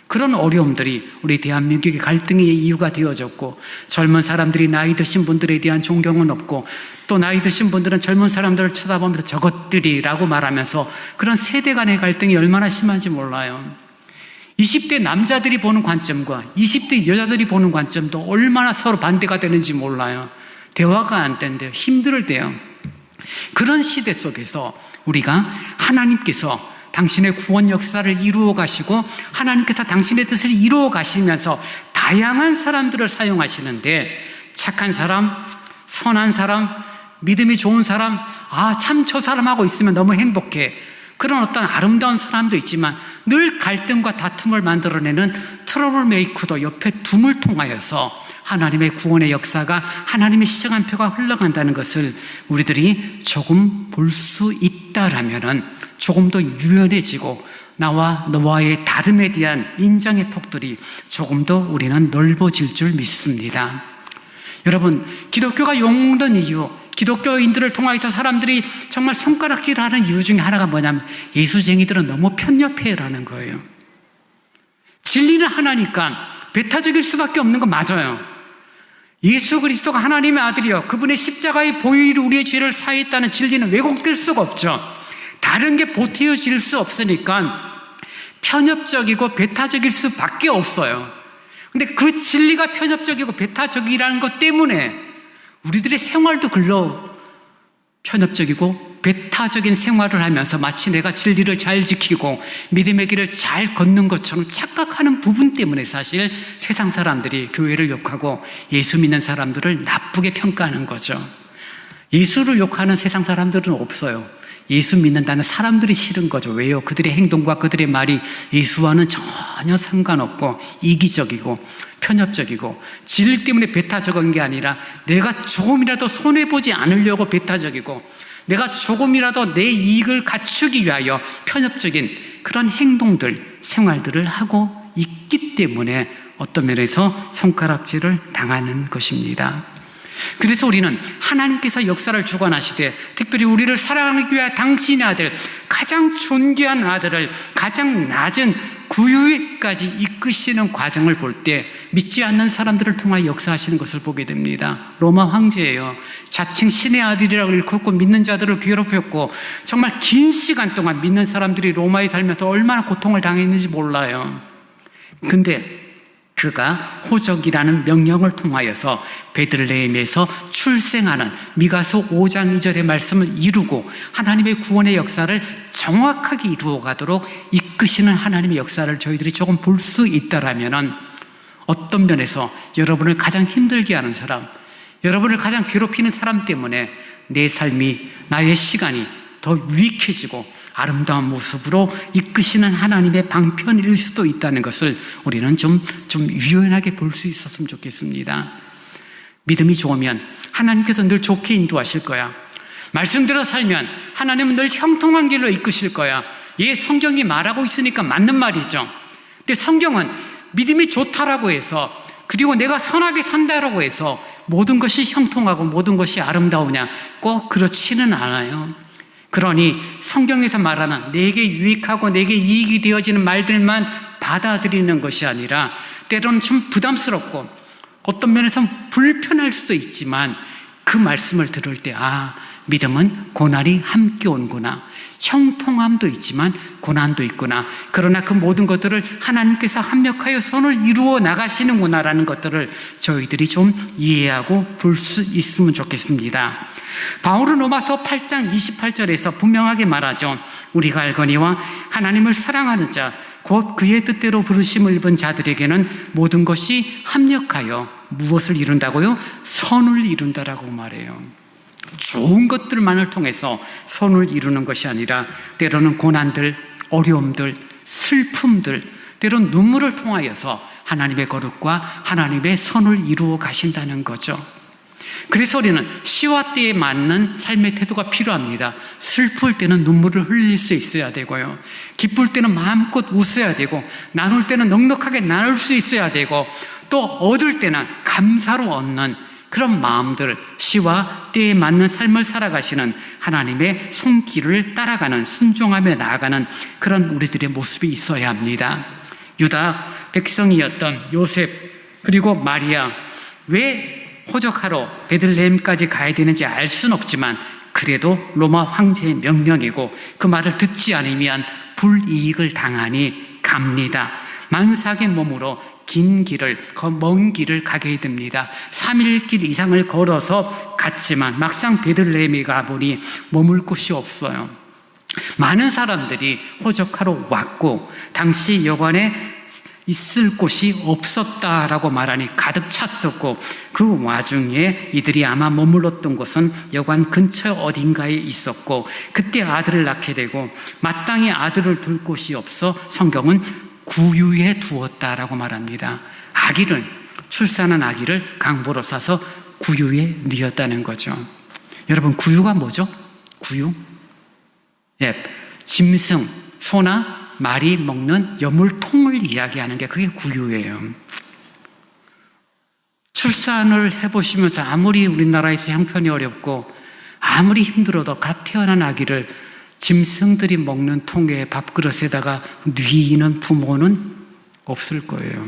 그런 어려움들이 우리 대한민국의 갈등의 이유가 되어졌고, 젊은 사람들이 나이 드신 분들에 대한 존경은 없고, 또 나이 드신 분들은 젊은 사람들을 쳐다보면서 저것들이라고 말하면서 그런 세대 간의 갈등이 얼마나 심한지 몰라요. 20대 남자들이 보는 관점과 20대 여자들이 보는 관점도 얼마나 서로 반대가 되는지 몰라요. 대화가 안 된대요. 힘들 때요. 그런 시대 속에서 우리가 하나님께서 당신의 구원 역사를 이루어 가시고 하나님께서 당신의 뜻을 이루어 가시면서 다양한 사람들을 사용하시는데, 착한 사람, 선한 사람, 믿음이 좋은 사람, 참 저 사람하고 있으면 너무 행복해, 그런 어떤 아름다운 사람도 있지만 늘 갈등과 다툼을 만들어내는 트러블 메이커도 옆에 둠을 통하여서 하나님의 구원의 역사가, 하나님의 시정한 표가 흘러간다는 것을 우리들이 조금 볼 수 있다라면은 조금 더 유연해지고 나와 너와의 다름에 대한 인정의 폭들이 조금 더 우리는 넓어질 줄 믿습니다. 여러분, 기독교가 욕먹는 이유, 기독교인들을 통해서 사람들이 정말 손가락질하는 이유 중에 하나가 뭐냐면 예수쟁이들은 너무 편협해라는 거예요. 진리는 하나니까 배타적일 수밖에 없는 건 맞아요. 예수 그리스도가 하나님의 아들이요, 그분의 십자가의 보혈이 우리의 죄를 사했다는 진리는 왜곡될 수가 없죠. 다른 게 보태어질 수 없으니까 편협적이고 배타적일 수밖에 없어요. 근데 그 진리가 편협적이고 배타적이라는 것 때문에 우리들의 생활도 글로 편협적이고 배타적인 생활을 하면서 마치 내가 진리를 잘 지키고 믿음의 길을 잘 걷는 것처럼 착각하는 부분 때문에 사실 세상 사람들이 교회를 욕하고 예수 믿는 사람들을 나쁘게 평가하는 거죠. 예수를 욕하는 세상 사람들은 없어요. 예수 믿는다는 사람들이 싫은 거죠. 왜요? 그들의 행동과 그들의 말이 예수와는 전혀 상관없고 이기적이고 편협적이고 진리 때문에 배타적인 게 아니라 내가 조금이라도 손해보지 않으려고 배타적이고 내가 조금이라도 내 이익을 갖추기 위하여 편협적인 그런 행동들, 생활들을 하고 있기 때문에 어떤 면에서 손가락질을 당하는 것입니다. 그래서 우리는 하나님께서 역사를 주관하시되 특별히 우리를 사랑하기 위해 당신의 아들, 가장 존귀한 아들을 가장 낮은 구유에까지 이끄시는 과정을 볼 때 믿지 않는 사람들을 통하여 역사하시는 것을 보게 됩니다. 로마 황제예요. 자칭 신의 아들이라고 일컫고 믿는 자들을 괴롭혔고 정말 긴 시간 동안 믿는 사람들이 로마에 살면서 얼마나 고통을 당했는지 몰라요. 근데 그가 호적이라는 명령을 통하여서 베들레헴에서 출생하는 미가서 5장 2절의 말씀을 이루고 하나님의 구원의 역사를 정확하게 이루어가도록 이끄시는 하나님의 역사를 저희들이 조금 볼 수 있다라면 어떤 면에서 여러분을 가장 힘들게 하는 사람, 여러분을 가장 괴롭히는 사람 때문에 내 삶이, 나의 시간이 더 유익해지고 아름다운 모습으로 이끄시는 하나님의 방편일 수도 있다는 것을 우리는 좀 유연하게 볼 수 있었으면 좋겠습니다. 믿음이 좋으면 하나님께서 늘 좋게 인도하실 거야. 말씀대로 살면 하나님은 늘 형통한 길로 이끄실 거야. 예, 성경이 말하고 있으니까 맞는 말이죠. 근데 성경은 믿음이 좋다라고 해서 그리고 내가 선하게 산다라고 해서 모든 것이 형통하고 모든 것이 아름다우냐? 꼭 그렇지는 않아요. 그러니 성경에서 말하는 내게 유익하고 내게 이익이 되어지는 말들만 받아들이는 것이 아니라 때로는 좀 부담스럽고 어떤 면에서는 불편할 수도 있지만 그 말씀을 들을 때 믿음은 고난이 함께 온구나. 형통함도 있지만 고난도 있구나. 그러나 그 모든 것들을 하나님께서 합력하여 선을 이루어 나가시는구나라는 것들을 저희들이 좀 이해하고 볼 수 있으면 좋겠습니다. 바울은 로마서 8장 28절에서 분명하게 말하죠. 우리가 알거니와 하나님을 사랑하는 자 곧 그의 뜻대로 부르심을 입은 자들에게는 모든 것이 합력하여 무엇을 이룬다고요? 선을 이룬다라고 말해요. 좋은 것들만을 통해서 선을 이루는 것이 아니라 때로는 고난들, 어려움들, 슬픔들, 때로는 눈물을 통하여서 하나님의 거룩과 하나님의 선을 이루어 가신다는 거죠. 그래서 우리는 시와 때에 맞는 삶의 태도가 필요합니다. 슬플 때는 눈물을 흘릴 수 있어야 되고요. 기쁠 때는 마음껏 웃어야 되고, 나눌 때는 넉넉하게 나눌 수 있어야 되고, 또 얻을 때는 감사로 얻는 그런 마음들, 시와 때에 맞는 삶을 살아가시는 하나님의 손길을 따라가는, 순종하며 나아가는 그런 우리들의 모습이 있어야 합니다. 유다 백성이었던 요셉 그리고 마리아, 왜 호적하러 베들레헴까지 가야 되는지 알 수는 없지만 그래도 로마 황제의 명령이고 그 말을 듣지 않으면 불이익을 당하니 갑니다. 만삭의 몸으로 긴 길을, 먼 길을 가게 됩니다. 3일 길 이상을 걸어서 갔지만 막상 베들레헴에 가보니 머물 곳이 없어요. 많은 사람들이 호적하러 왔고 당시 여관에 있을 곳이 없었다라고 말하니 가득 찼었고 그 와중에 이들이 아마 머물렀던 곳은 여관 근처 어딘가에 있었고 그때 아들을 낳게 되고 마땅히 아들을 둘 곳이 없어 성경은 구유에 두었다라고 말합니다. 아기를, 출산한 아기를 강보로 싸서 구유에 뉘었다는 거죠. 여러분, 구유가 뭐죠? 구유? 짐승, 소나 말이 먹는 여물통을 이야기하는 게 그게 구유예요. 출산을 해보시면서 아무리 우리나라에서 형편이 어렵고 아무리 힘들어도 갓 태어난 아기를 짐승들이 먹는 통에 밥그릇에다가 뉘는 부모는 없을 거예요.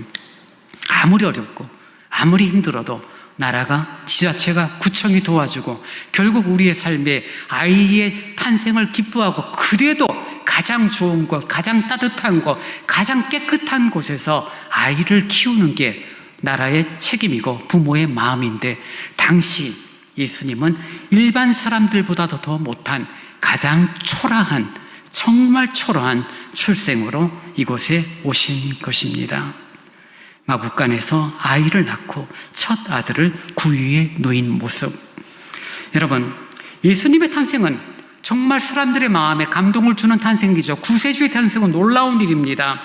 아무리 어렵고 아무리 힘들어도 나라가 지자체가 구청이 도와주고 결국 우리의 삶에 아이의 탄생을 기뻐하고 그래도 가장 좋은 곳, 가장 따뜻한 곳, 가장 깨끗한 곳에서 아이를 키우는 게 나라의 책임이고 부모의 마음인데, 당시 예수님은 일반 사람들보다도 더 못한 가장 초라한, 정말 초라한 출생으로 이곳에 오신 것입니다. 마구간에서 아이를 낳고 첫 아들을 구유에 누인 모습. 여러분, 예수님의 탄생은 정말 사람들의 마음에 감동을 주는 탄생이죠. 구세주의 탄생은 놀라운 일입니다.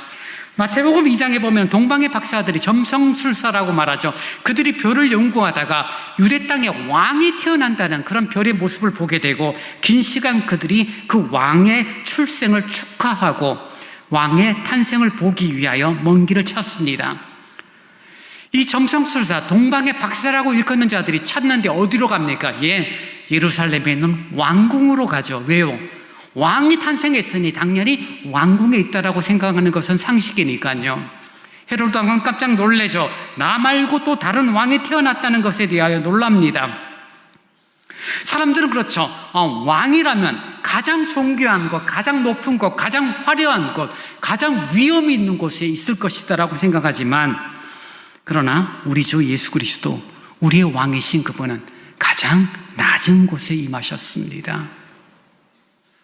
마태복음 2장에 보면 동방의 박사들이 점성술사라고 말하죠. 그들이 별을 연구하다가 유대 땅에 왕이 태어난다는 그런 별의 모습을 보게 되고, 긴 시간 그들이 그 왕의 출생을 축하하고 왕의 탄생을 보기 위하여 먼 길을 찾습니다. 이 점성술사, 동방의 박사라고 일컫는 자들이 찾는데 어디로 갑니까? 예루살렘에 있는 왕궁으로 가죠. 왜요? 왕이 탄생했으니 당연히 왕궁에 있다라고 생각하는 것은 상식이니까요. 헤로드 왕은 깜짝 놀래죠. 나 말고 또 다른 왕이 태어났다는 것에 대하여 놀랍니다. 사람들은 그렇죠. 왕이라면 가장 존귀한 것, 가장 높은 것, 가장 화려한 것, 가장 위엄이 있는 곳에 있을 것이다라고 생각하지만, 그러나 우리 주 예수 그리스도, 우리의 왕이신 그분은 가장 낮은 곳에 임하셨습니다.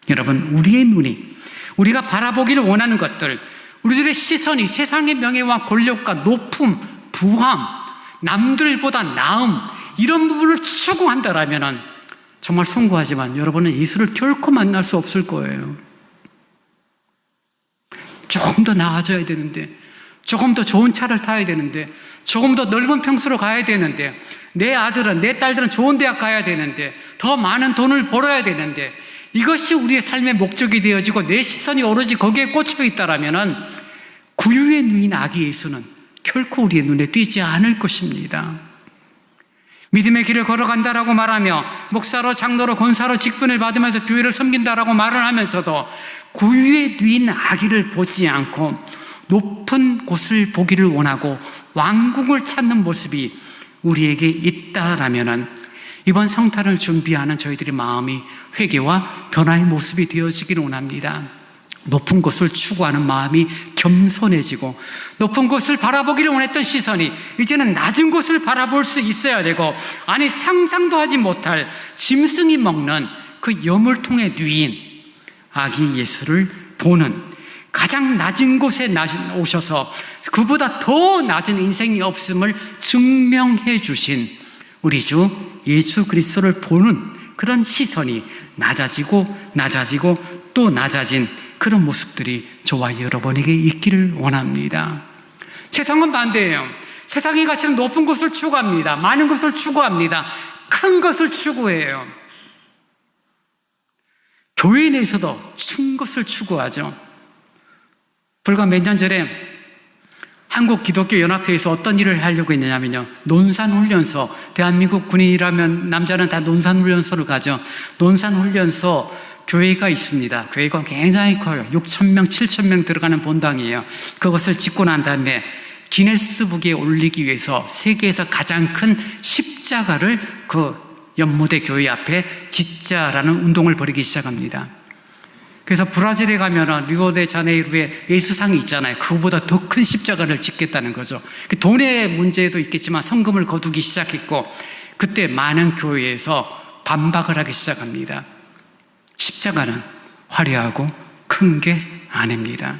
여러분, 우리의 눈이, 우리가 바라보기를 원하는 것들, 우리들의 시선이 세상의 명예와 권력과 높음, 부함, 남들보다 나음, 이런 부분을 추구한다라면 정말 송구하지만 여러분은 예수를 결코 만날 수 없을 거예요. 조금 더 나아져야 되는데, 조금 더 좋은 차를 타야 되는데, 조금 더 넓은 평수로 가야 되는데, 내 아들은, 내 딸들은 좋은 대학 가야 되는데, 더 많은 돈을 벌어야 되는데, 이것이 우리의 삶의 목적이 되어지고 내 시선이 오로지 거기에 꽂혀 있다라면 구유에 누인 아기 예수는 결코 우리의 눈에 띄지 않을 것입니다. 믿음의 길을 걸어간다라고 말하며 목사로, 장로로, 권사로 직분을 받으면서 교회를 섬긴다라고 말을 하면서도 구유에 누인 아기를 보지 않고 높은 곳을 보기를 원하고 왕궁을 찾는 모습이 우리에게 있다라면 이번 성탄을 준비하는 저희들의 마음이 회개와 변화의 모습이 되어지기를 원합니다. 높은 곳을 추구하는 마음이 겸손해지고, 높은 곳을 바라보기를 원했던 시선이 이제는 낮은 곳을 바라볼 수 있어야 되고, 아니 상상도 하지 못할 짐승이 먹는 그 여물통에 누인 아기 예수를 보는, 가장 낮은 곳에 오셔서 그보다 더 낮은 인생이 없음을 증명해 주신 우리 주 예수 그리스도를 보는 그런 시선이 낮아지고 또 낮아진 그런 모습들이 저와 여러분에게 있기를 원합니다. 세상은 반대예요. 세상이 가치는 높은 것을 추구합니다. 많은 것을 추구합니다. 큰 것을 추구해요. 교회 내에서도 큰 것을 추구하죠. 불과 몇 년 전에 한국 기독교 연합회에서 어떤 일을 하려고 했냐면요, 논산훈련소, 대한민국 군인이라면 남자는 다 논산훈련소를 가죠. 논산훈련소 교회가 있습니다. 교회가 굉장히 커요. 6,000명, 7,000명 들어가는 본당이에요. 그것을 짓고 난 다음에 기네스북에 올리기 위해서 세계에서 가장 큰 십자가를 그 연무대 교회 앞에 짓자라는 운동을 벌이기 시작합니다. 그래서 브라질에 가면은 리오데자네이루에 예수상이 있잖아요. 그거보다 더 큰 십자가를 짓겠다는 거죠. 돈의 문제도 있겠지만 성금을 거두기 시작했고, 그때 많은 교회에서 반박을 하기 시작합니다. 십자가는 화려하고 큰 게 아닙니다.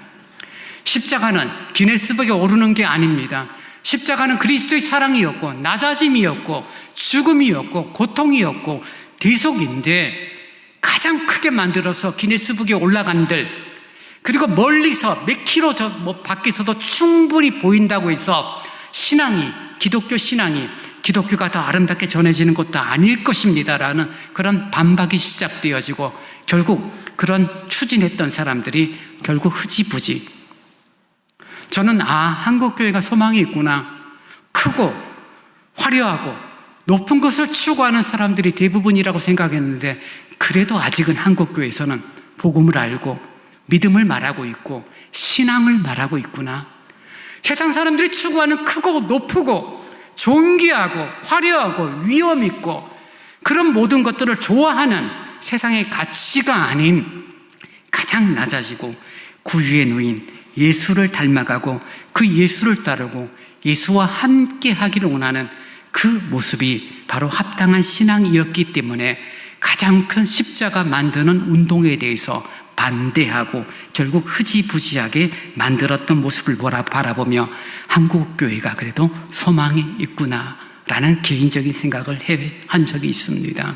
십자가는 기네스북에 오르는 게 아닙니다. 십자가는 그리스도의 사랑이었고 낮아짐이었고 죽음이었고 고통이었고 대속인데, 가장 크게 만들어서 기네스북에 올라간들, 그리고 멀리서 몇 킬로 밖에서도 충분히 보인다고 해서 신앙이, 기독교 신앙이 기독교가 더 아름답게 전해지는 것도 아닐 것입니다라는 그런 반박이 시작되어지고, 결국 그런 추진했던 사람들이 결국 흐지부지. 저는 한국교회가 소망이 있구나, 크고 화려하고 높은 것을 추구하는 사람들이 대부분이라고 생각했는데 그래도 아직은 한국교회에서는 복음을 알고 믿음을 말하고 있고 신앙을 말하고 있구나. 세상 사람들이 추구하는 크고 높고 존귀하고 화려하고 위엄 있고 그런 모든 것들을 좋아하는 세상의 가치가 아닌 가장 낮아지고 구유에 놓인 예수를 닮아가고 그 예수를 따르고 예수와 함께 하기를 원하는 그 모습이 바로 합당한 신앙이었기 때문에 가장 큰 십자가 만드는 운동에 대해서 반대하고 결국 흐지부지하게 만들었던 모습을 바라보며 한국교회가 그래도 소망이 있구나라는 개인적인 생각을 한 적이 있습니다.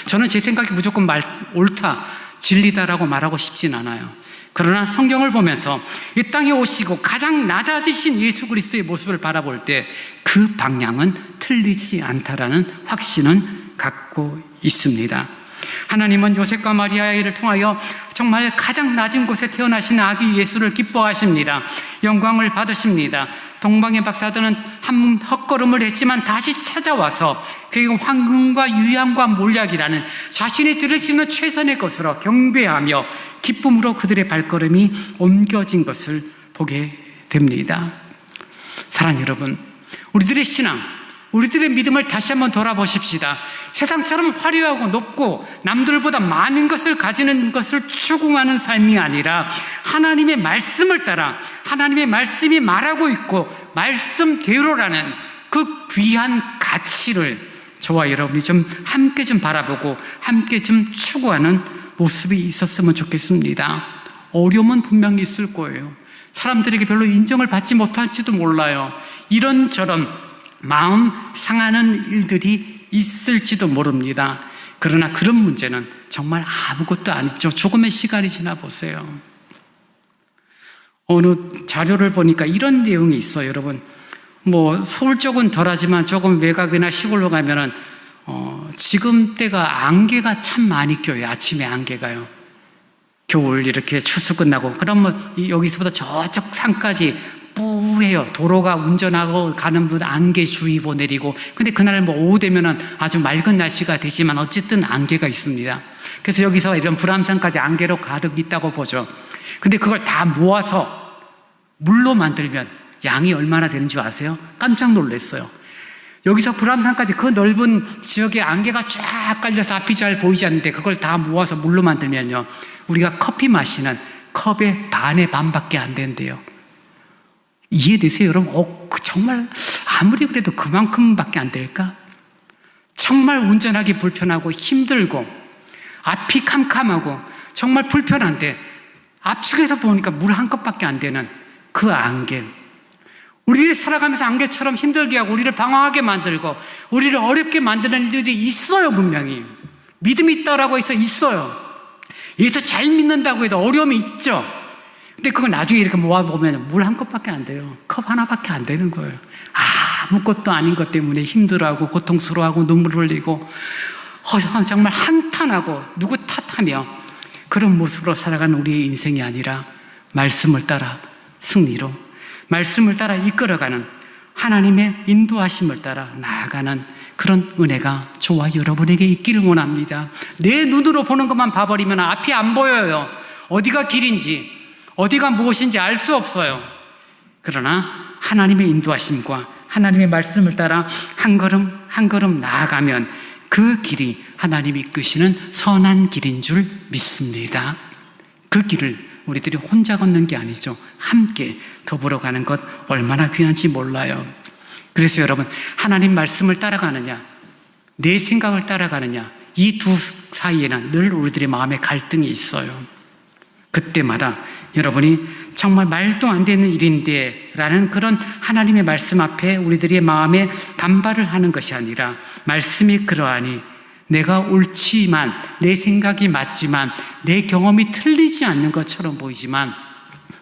저는 제 생각이 무조건 옳다, 진리다라고 말하고 싶진 않아요. 그러나 성경을 보면서 이 땅에 오시고 가장 낮아지신 예수 그리스도의 모습을 바라볼 때 그 방향은 틀리지 않다라는 확신은 갖고 있습니다. 하나님은 요셉과 마리아를 통하여 정말 가장 낮은 곳에 태어나신 아기 예수를 기뻐하십니다. 영광을 받으십니다. 동방의 박사들은 한 헛걸음을 했지만 다시 찾아와서 그에게 황금과 유향과 몰약이라는 자신이 들을 수 있는 최선의 것으로 경배하며 기쁨으로 그들의 발걸음이 옮겨진 것을 보게 됩니다. 사랑하는 여러분, 우리들의 신앙, 우리들의 믿음을 다시 한번 돌아보십시다. 세상처럼 화려하고 높고 남들보다 많은 것을 가지는 것을 추구하는 삶이 아니라 하나님의 말씀을 따라 하나님의 말씀이 말하고 있고 말씀대로라는 그 귀한 가치를 저와 여러분이 좀 함께 좀 바라보고 함께 좀 추구하는 모습이 있었으면 좋겠습니다. 어려움은 분명히 있을 거예요. 사람들에게 별로 인정을 받지 못할지도 몰라요. 이런저런 마음 상하는 일들이 있을지도 모릅니다. 그러나 그런 문제는 정말 아무것도 아니죠. 조금의 시간이 지나 보세요. 어느 자료를 보니까 이런 내용이 있어요. 여러분, 서울 쪽은 덜하지만 조금 외곽이나 시골로 가면은 지금 때가 안개가 참 많이 껴요. 아침에 안개가요. 겨울 이렇게 추수 끝나고 그러면 여기서부터 저쪽 산까지 뿌해요. 도로가 운전하고 가는 분 안개주의보 내리고, 근데 그날 오후 되면은 아주 맑은 날씨가 되지만 어쨌든 안개가 있습니다. 그래서 여기서 이런 불암산까지 안개로 가득 있다고 보죠. 근데 그걸 다 모아서 물로 만들면 양이 얼마나 되는 줄 아세요? 깜짝 놀랐어요. 여기서 불암산까지 그 넓은 지역에 안개가 쫙 깔려서 앞이 잘 보이지 않는데 그걸 다 모아서 물로 만들면요, 우리가 커피 마시는 컵의 반의 반밖에 안 된대요. 이해되세요, 여러분? 정말 아무리 그래도 그만큼밖에 안 될까? 정말 운전하기 불편하고 힘들고 앞이 캄캄하고 정말 불편한데 압축해서 보니까 물 한 컵밖에 안 되는 그 안개. 우리를 살아가면서 안개처럼 힘들게 하고 우리를 방황하게 만들고 우리를 어렵게 만드는 일들이 있어요. 분명히 믿음이 있다라고 해서 있어요. 예수 잘 믿는다고 해도 어려움이 있죠. 근데 그거 나중에 이렇게 모아보면 물 한 컵밖에 안 돼요. 컵 하나밖에 안 되는 거예요. 아무것도 아닌 것 때문에 힘들어하고 고통스러워하고 눈물을 흘리고 정말 한탄하고 누구 탓하며 그런 모습으로 살아가는 우리의 인생이 아니라 말씀을 따라 승리로, 말씀을 따라 이끌어가는 하나님의 인도하심을 따라 나아가는 그런 은혜가 저와 여러분에게 있기를 원합니다. 내 눈으로 보는 것만 봐버리면 앞이 안 보여요. 어디가 길인지 어디가 무엇인지 알 수 없어요. 그러나 하나님의 인도하심과 하나님의 말씀을 따라 한 걸음 한 걸음 나아가면 그 길이 하나님이 이끄시는 선한 길인 줄 믿습니다. 그 길을 우리들이 혼자 걷는 게 아니죠. 함께 더불어 가는 것 얼마나 귀한지 몰라요. 그래서 여러분, 하나님 말씀을 따라가느냐 내 생각을 따라가느냐, 이 두 사이에는 늘 우리들의 마음에 갈등이 있어요. 그때마다 여러분이 정말 말도 안 되는 일인데 라는 그런 하나님의 말씀 앞에 우리들의 마음에 반발을 하는 것이 아니라, 말씀이 그러하니 내가 옳지만 내 생각이 맞지만 내 경험이 틀리지 않는 것처럼 보이지만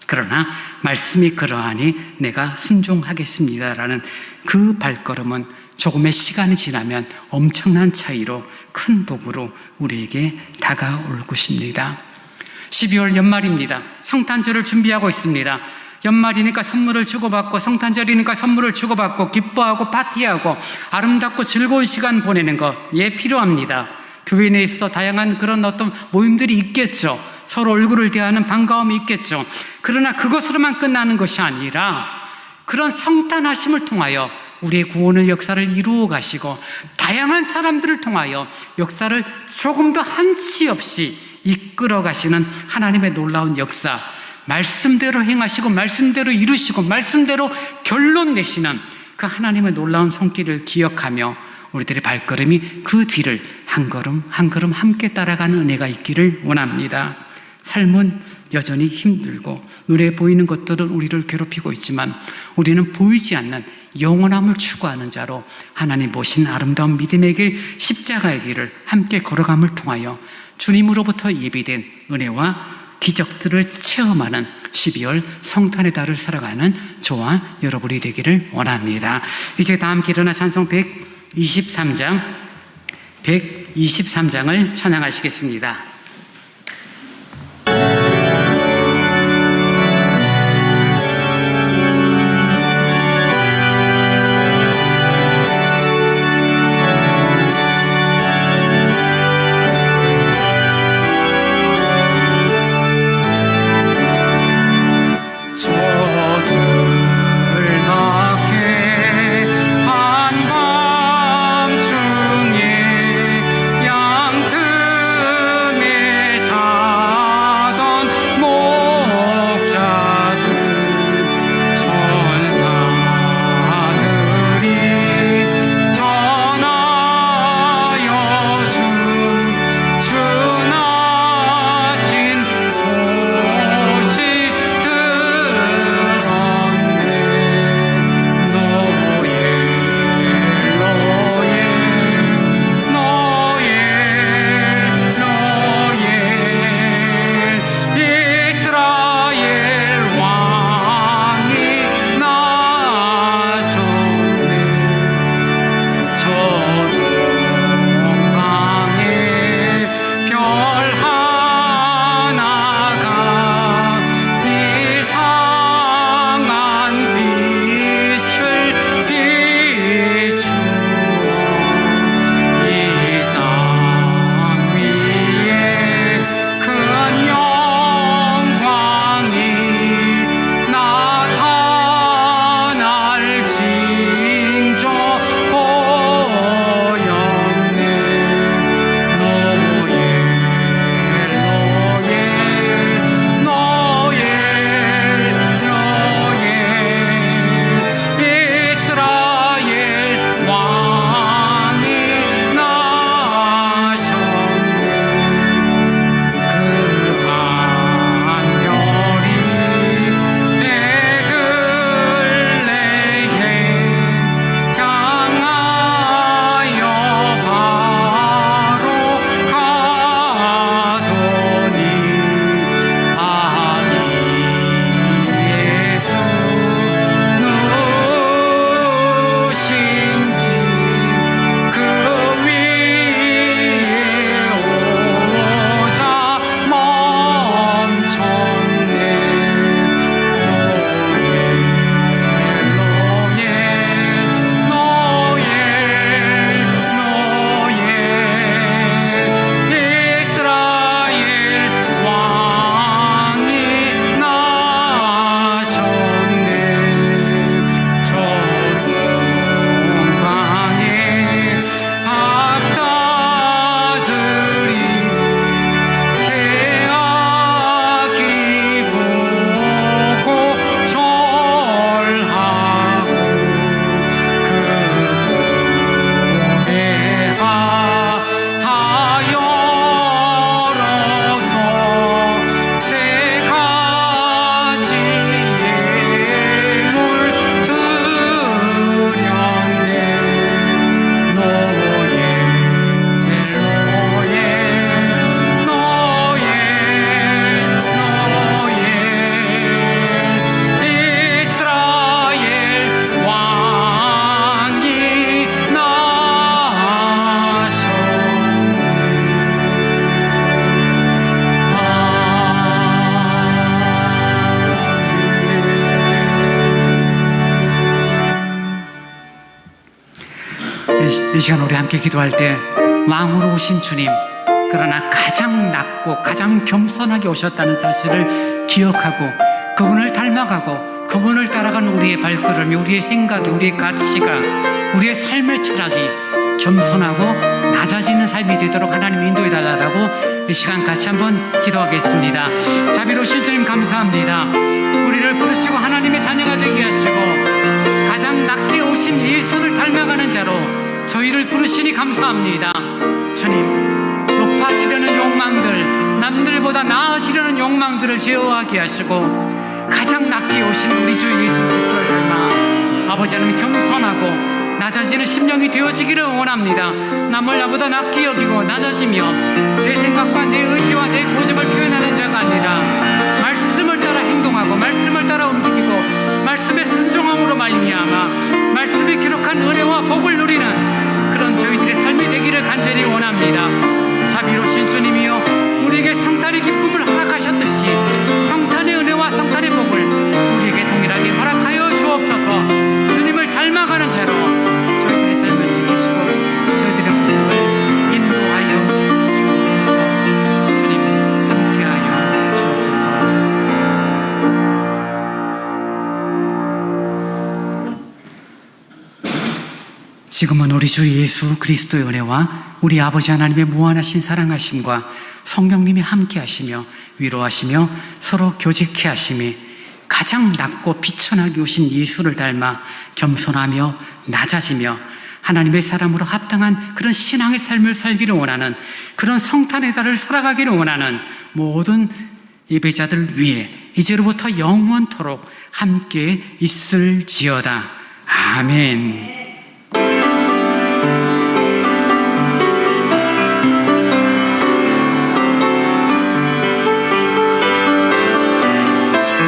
그러나 말씀이 그러하니 내가 순종하겠습니다라는 그 발걸음은 조금의 시간이 지나면 엄청난 차이로 큰 복으로 우리에게 다가올 것입니다. 12월 연말입니다. 성탄절을 준비하고 있습니다. 연말이니까 선물을 주고받고 성탄절이니까 선물을 주고받고 기뻐하고 파티하고 아름답고 즐거운 시간 보내는 것, 예, 필요합니다. 교회 내에서도 다양한 그런 어떤 모임들이 있겠죠. 서로 얼굴을 대하는 반가움이 있겠죠. 그러나 그것으로만 끝나는 것이 아니라 그런 성탄하심을 통하여 우리의 구원의 역사를 이루어 가시고 다양한 사람들을 통하여 역사를 조금도 한치 없이 이끌어 가시는 하나님의 놀라운 역사, 말씀대로 행하시고 말씀대로 이루시고 말씀대로 결론 내시는 그 하나님의 놀라운 손길을 기억하며 우리들의 발걸음이 그 뒤를 한 걸음 한 걸음 함께 따라가는 은혜가 있기를 원합니다. 삶은 여전히 힘들고 눈에 보이는 것들은 우리를 괴롭히고 있지만 우리는 보이지 않는 영원함을 추구하는 자로 하나님 모신 아름다운 믿음의 길, 십자가의 길을 함께 걸어감을 통하여 주님으로부터 예비된 은혜와 기적들을 체험하는 12월 성탄의 달을 살아가는 저와 여러분이 되기를 원합니다. 이제 다 함께 일어나 찬송 123장을 찬양하시겠습니다. 한밤중에 양틈에 이 시간 우리 함께 기도할 때 왕으로 오신 주님, 그러나 가장 낮고 가장 겸손하게 오셨다는 사실을 기억하고 그분을 닮아가고 그분을 따라가는 우리의 발걸음이, 우리의 생각이, 우리의 가치가, 우리의 삶의 철학이 겸손하고 낮아지는 삶이 되도록 하나님 인도해 달라고 이 시간 같이 한번 기도하겠습니다. 자비로우신 주님 감사합니다. 우리를 부르시고 하나님의 자녀가 되게 하시고 가장 낮게 오신 예수를 닮아가는 자로 저희를 부르시니 감사합니다. 주님, 높아지려는 욕망들, 남들보다 나아지려는 욕망들을 제어하게 하시고 가장 낮게 오신 우리 주 예수 그리스도를 닮아 아버지 하나님 겸손하고 낮아지는 심령이 되어지기를 원합니다. 남을 나보다 낮게 여기고 낮아지며 내 생각과 내 의지와 내 고집을 표현하는 자가 아니라 말씀을 따라 행동하고 말씀을 따라 움직이고 말씀에 순종함으로 말미암아 말씀에 기록한 은혜와 복을 누리는 그런 저희들의 삶이 되기를 간절히 원합니다. 자비로우신 주님이여, 우리에게 성탄의 기쁨을 허락하셨듯이 성탄의 은혜와 성탄의 복을 우리에게 동일하게 허락하여 주옵소서. 주님을 닮아가는 자로 저희들의 삶을 지키시고 저희들의 모습을 인도하여 주옵소서. 주님 함께하여 주옵소서. 지금은 우리 주 예수 그리스도의 은혜와 우리 아버지 하나님의 무한하신 사랑하심과 성령님이 함께하시며 위로하시며 서로 교제케 하심이 가장 낮고 비천하게 오신 예수를 닮아 겸손하며 낮아지며 하나님의 사람으로 합당한 그런 신앙의 삶을 살기를 원하는, 그런 성탄의 달을 살아가기를 원하는 모든 예배자들 위해 이제로부터 영원토록 함께 있을지어다. 아멘.